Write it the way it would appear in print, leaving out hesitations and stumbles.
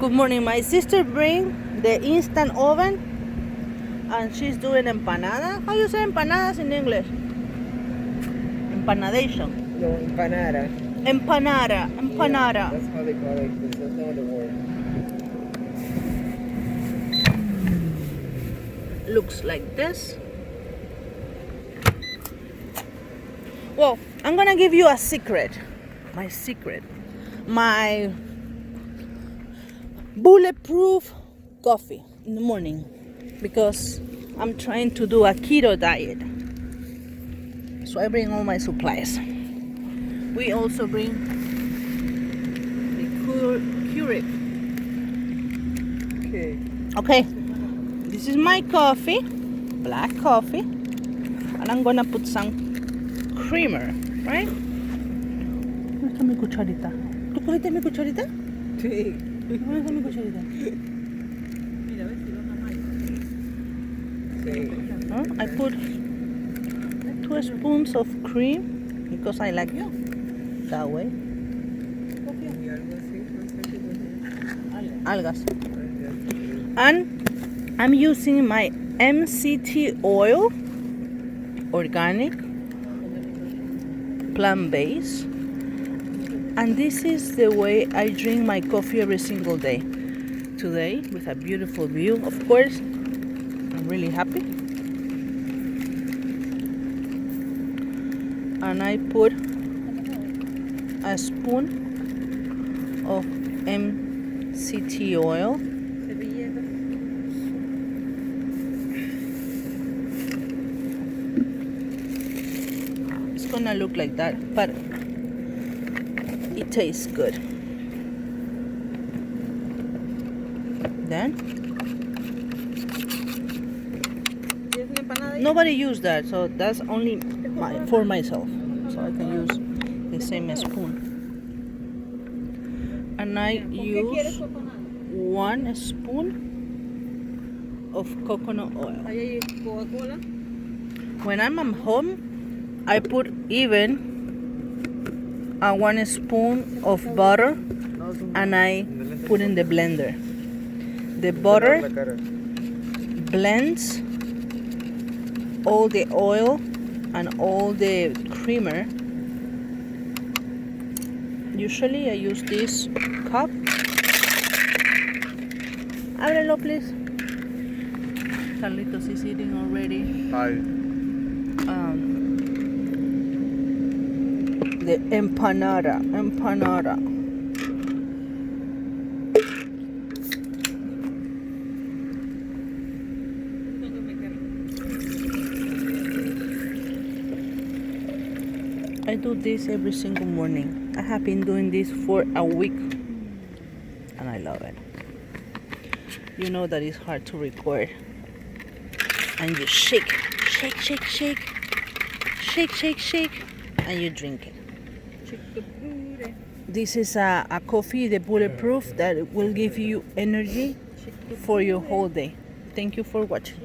Good morning. My sister bring the instant oven and she's doing empanada. How you say empanadas in English? Empanadation. No, empanada. Empanada. Empanada. Yeah, that's how they call it. That's not the word. Looks like this. Well, I'm gonna give you a secret. My secret. My bulletproof coffee in the morning because I'm trying to do a keto diet. So I bring all my supplies. We also bring the Keurig. Okay. Okay, this is my coffee, black coffee, and I'm gonna put some creamer, right? ¿Dónde está mi cucharita? ¿Tú cogiste mi cucharita? Sí. ¿Dónde está mi cucharita? Mira, a ver si baja más. Sí. I put 2 spoons of cream because I like that way. Y algo así, no sé qué Algas. And I'm using my MCT oil, organic, plant-based. And this is the way I drink my coffee every single day. Today, with a beautiful view, of course, I'm really happy. And I put a spoon of MCT oil. It's gonna look like that, but it tastes good. Then nobody used that, so that's only for myself, so I can use the same spoon. And I use 1 spoon of coconut oil. When I'm at home, I put even 1 spoon of butter and I put in the blender. The butter blends all the oil and all the creamer. Usually I use this cup. Ábrelo, please. Carlitos is eating already. Hi. The empanada. I do this every single morning. I have been doing this for a week and I love it. You know that it's hard to record and you shake, and you drink it. This is a coffee, the bulletproof, that will give you energy for your whole day. Thank you for watching.